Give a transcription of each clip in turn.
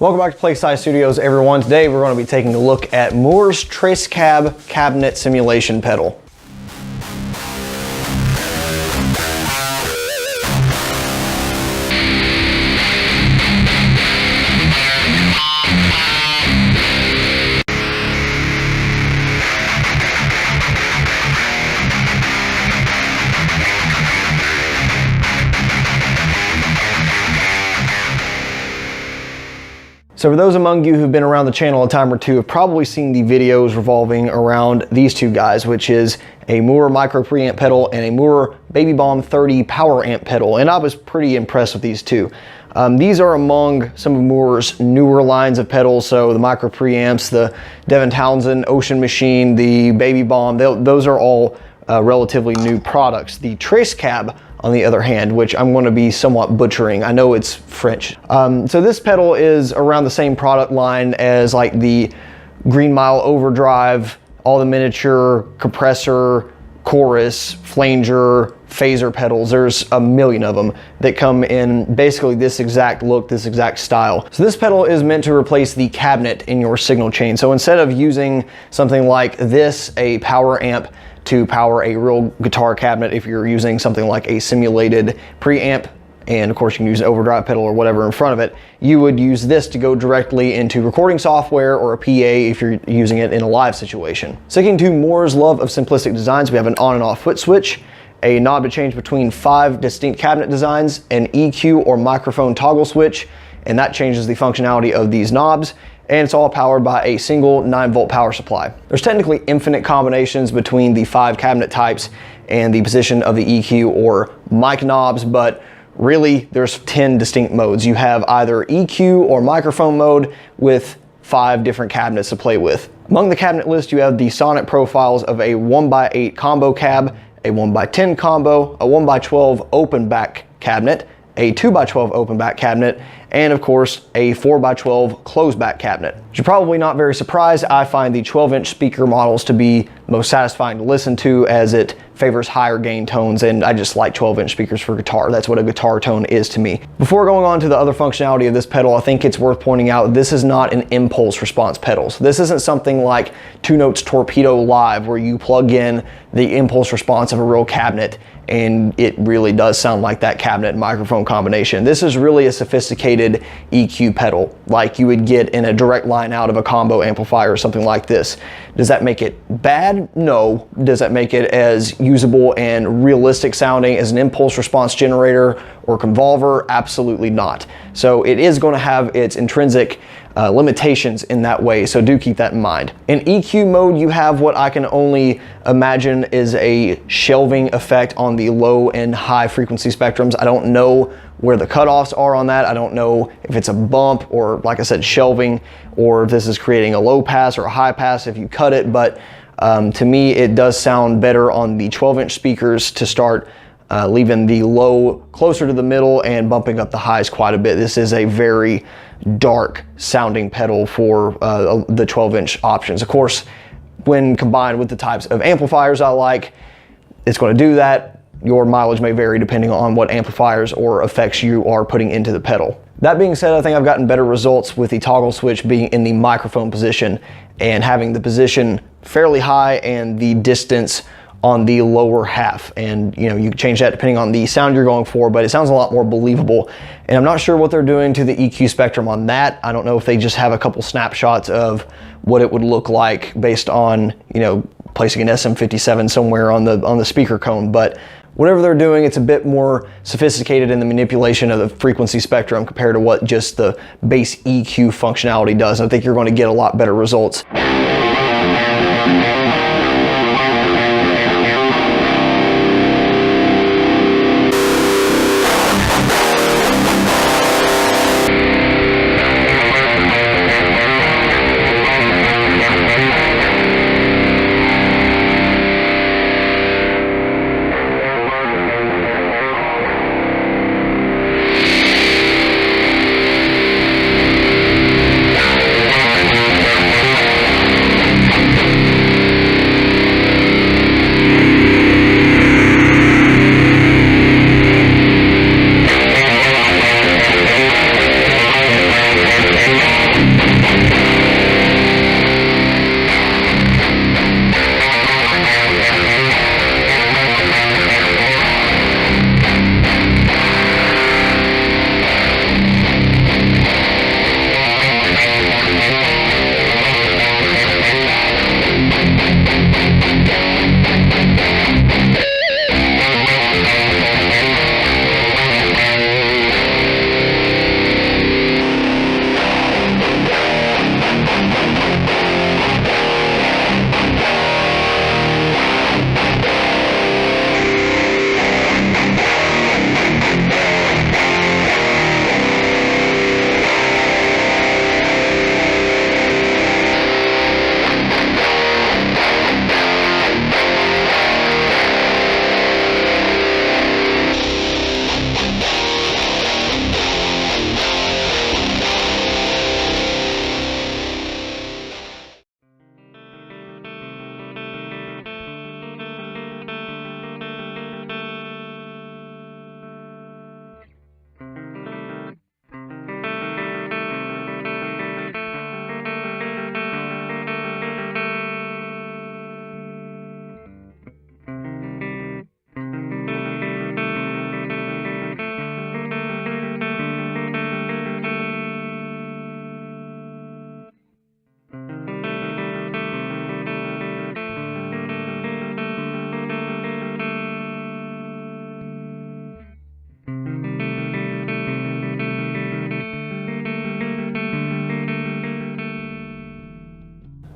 Welcome back to Plague Scythe Studios, everyone. Today we're going to be taking a look at Mooer's TresCab cabinet simulation pedal. So for those among you who've been around the channel a time or two have probably seen the videos revolving around these two guys, which is a Mooer micro preamp pedal and a Mooer Baby Bomb 30 power amp pedal, and I was pretty impressed with these two. These are among some of Mooer's newer lines of pedals, so the micro preamps, the Devin Townsend Ocean Machine, the Baby Bomb, those are all relatively new products. The TresCab, on the other hand, which I'm going to be somewhat butchering. I know it's French. So this pedal is around the same product line as like the Green Mile Overdrive, all the miniature compressor, chorus, flanger, phaser pedals. There's a million of them that come in basically this exact look, this exact style. So this pedal is meant to replace the cabinet in your signal chain. So instead of using something like this, a power amp, to power a real guitar cabinet, if you're using something like a simulated preamp, and of course you can use an overdrive pedal or whatever in front of it, you would use this to go directly into recording software or a PA if you're using it in a live situation. Sticking to Mooer's love of simplistic designs, we have an on and off foot switch, a knob to change between 5 distinct cabinet designs, an EQ or microphone toggle switch, and that changes the functionality of these knobs. And it's all powered by a single 9-volt power supply. There's technically infinite combinations between the 5 cabinet types and the position of the EQ or mic knobs, but really there's 10 distinct modes. You have either EQ or microphone mode with 5 different cabinets to play with. Among the cabinet list, you have the sonic profiles of a 1x8 combo cab, a 1x10 combo, a 1x12 open back cabinet, a 2x12 open back cabinet, and of course a 4x12 closed back cabinet. You're probably not very surprised. I find the 12-inch speaker models to be most satisfying to listen to, as it favors higher gain tones, and I just like 12-inch speakers for guitar. That's what a guitar tone is to me. Before going on to the other functionality of this pedal, I think it's worth pointing out this is not an impulse response pedal. So this isn't something like 2 Notes Torpedo Live where you plug in the impulse response of a real cabinet and it really does sound like that cabinet and microphone combination. This is really a sophisticated EQ pedal like you would get in a direct line out of a combo amplifier or something like this. Does that make it bad? No. Does that make it as usable and realistic sounding as an impulse response generator or convolver? Absolutely not. So it is going to have its intrinsic limitations in that way, so do keep that in mind. In EQ mode, you have what I can only imagine is a shelving effect on the low and high frequency spectrums. I don't know where the cutoffs are on that. I don't know if it's a bump or, like I said, shelving, or if this is creating a low pass or a high pass if you cut it, but to me it does sound better on the 12-inch speakers to start leaving the low closer to the middle and bumping up the highs quite a bit. This is a very dark sounding pedal for the 12-inch options. Of course, when combined with the types of amplifiers I like, it's going to do that. Your mileage may vary depending on what amplifiers or effects you are putting into the pedal. That being said, I think I've gotten better results with the toggle switch being in the microphone position and having the position fairly high and the distance on the lower half, and you can change that depending on the sound you're going for, but it sounds a lot more believable. And I'm not sure what they're doing to the EQ spectrum on that. I don't know if they just have a couple snapshots of what it would look like based on placing an SM57 somewhere on the speaker cone, but whatever they're doing, it's a bit more sophisticated in the manipulation of the frequency spectrum compared to what just the base EQ functionality does. And I think you're going to get a lot better results.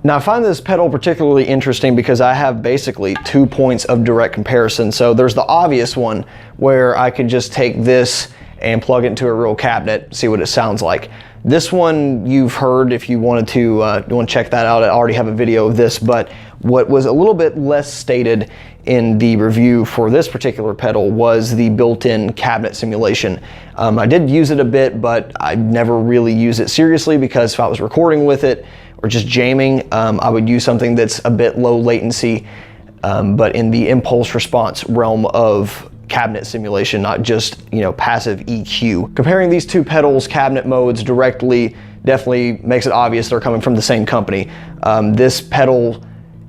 Now I find this pedal particularly interesting because I have basically 2 points of direct comparison. So there's the obvious one where I could just take this and plug it into a real cabinet, see what it sounds like. This one you've heard if you wanted to, check that out. I already have a video of this, but what was a little bit less stated in the review for this particular pedal was the built-in cabinet simulation. I did use it a bit, but I never really use it seriously because if I was recording with it or just jamming, I would use something that's a bit low latency, but in the impulse response realm of cabinet simulation, not just, passive EQ. Comparing these two pedals' cabinet modes directly definitely makes it obvious they're coming from the same company. This pedal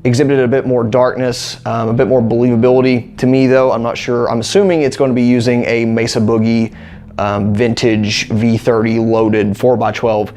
exhibited a bit more darkness, a bit more believability to me though. I'm not sure. I'm assuming it's going to be using a Mesa Boogie vintage V30 loaded 4x12.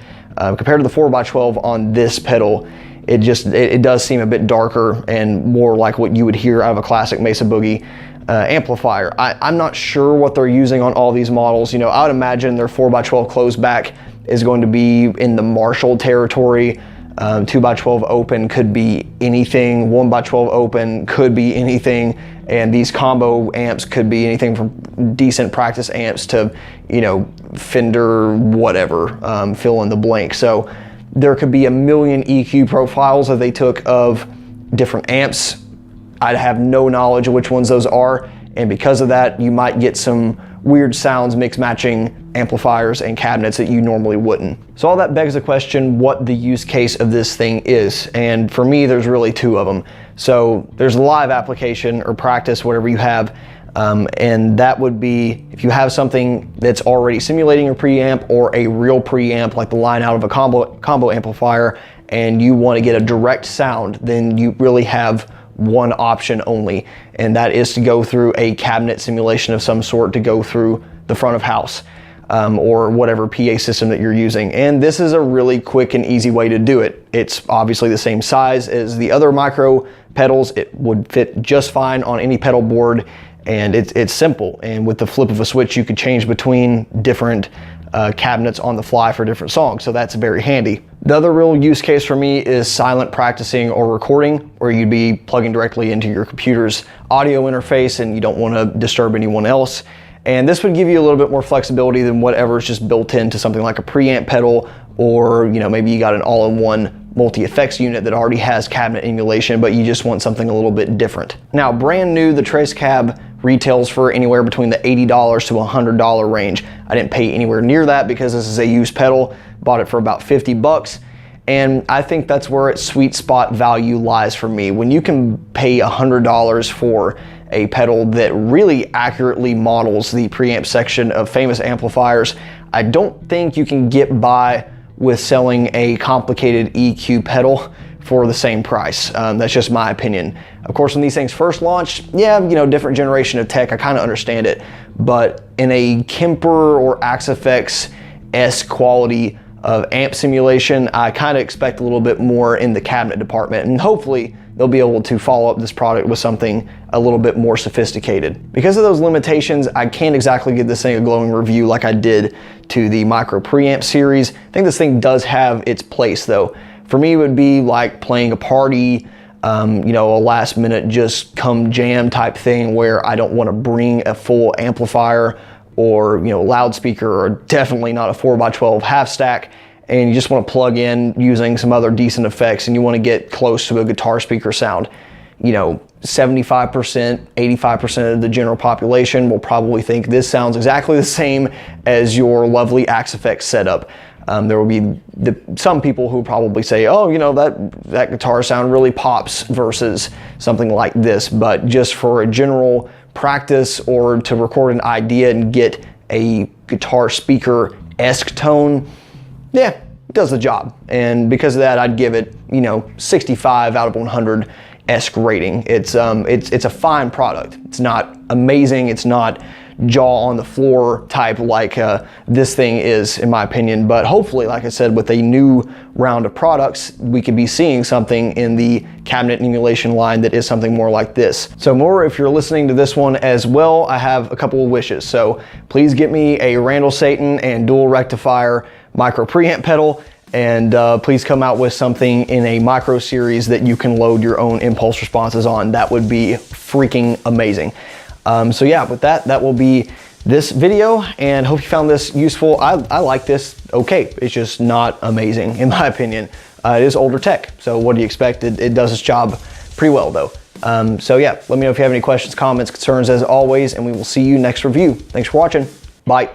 Compared to the 4x12 on this pedal, it does seem a bit darker and more like what you would hear out of a classic Mesa Boogie amplifier. I'm not sure what they're using on all these models. I would imagine their 4x12 closed back is going to be in the Marshall territory. 2x12 open could be anything, 1x12 open could be anything, and these combo amps could be anything from decent practice amps to, Fender whatever, fill in the blank. So there could be a million EQ profiles that they took of different amps. I'd have no knowledge of which ones those are, and because of that, you might get some weird sounds mix matching amplifiers and cabinets that you normally wouldn't. So all that begs the question what the use case of this thing is, and for me there's really two of them. So there's live application or practice, whatever you have, and that would be if you have something that's already simulating a preamp or a real preamp like the line out of a combo amplifier, and you want to get a direct sound, then you really have one option only, and that is to go through a cabinet simulation of some sort, to go through the front of house or whatever PA system that you're using. And this is a really quick and easy way to do it. It's obviously the same size as the other micro pedals. It would fit just fine on any pedal board, and it's simple. And with the flip of a switch, you could change between different cabinets on the fly for different songs, so that's very handy. The other real use case for me is silent practicing or recording, where you'd be plugging directly into your computer's audio interface and you don't want to disturb anyone else. And this would give you a little bit more flexibility than whatever is just built into something like a preamp pedal, or maybe you got an all-in-one multi-effects unit that already has cabinet emulation, but you just want something a little bit different. Now, brand new, the TresCab retails for anywhere between the $80 to $100 range. I didn't pay anywhere near that because this is a used pedal. Bought it for about 50 bucks. And I think that's where its sweet spot value lies for me. When you can pay $100 for a pedal that really accurately models the preamp section of famous amplifiers, I don't think you can get by with selling a complicated EQ pedal for the same price. That's just my opinion. Of course, when these things first launched, yeah, different generation of tech, I kind of understand it. But in a Kemper or Axe-FX-esque quality of amp simulation, I kind of expect a little bit more in the cabinet department, and hopefully they'll be able to follow up this product with something a little bit more sophisticated. Because of those limitations, I can't exactly give this thing a glowing review like I did to the micro preamp series. I think this thing does have its place though. For me, it would be like playing a party, a last minute just come jam type thing where I don't want to bring a full amplifier or loudspeaker, or definitely not a 4x12 half stack, and you just want to plug in using some other decent effects and you want to get close to a guitar speaker sound. 75%, 85% of the general population will probably think this sounds exactly the same as your lovely Axe-FX setup. There will be some people who probably say, oh, that guitar sound really pops versus something like this. But just for a general practice or to record an idea and get a guitar speaker-esque tone, yeah, it does the job. And because of that, I'd give it, 65 out of 100-esque rating. It's a fine product. It's not amazing. It's not jaw on the floor type like this thing is, in my opinion. But hopefully, like I said, with a new round of products, we could be seeing something in the cabinet emulation line that is something more like this. So Mooer, if you're listening to this one as well, I have a couple of wishes. So please get me a Randall Satan and dual rectifier micro preamp pedal, and please come out with something in a micro series that you can load your own impulse responses on. That would be freaking amazing. So yeah, with that, that will be this video, and hope you found this useful. I like this okay. It's just not amazing in my opinion. It is older tech, so what do you expect? It does its job pretty well though. So yeah, let me know if you have any questions, comments, concerns as always, and we will see you next review. Thanks for watching. Bye.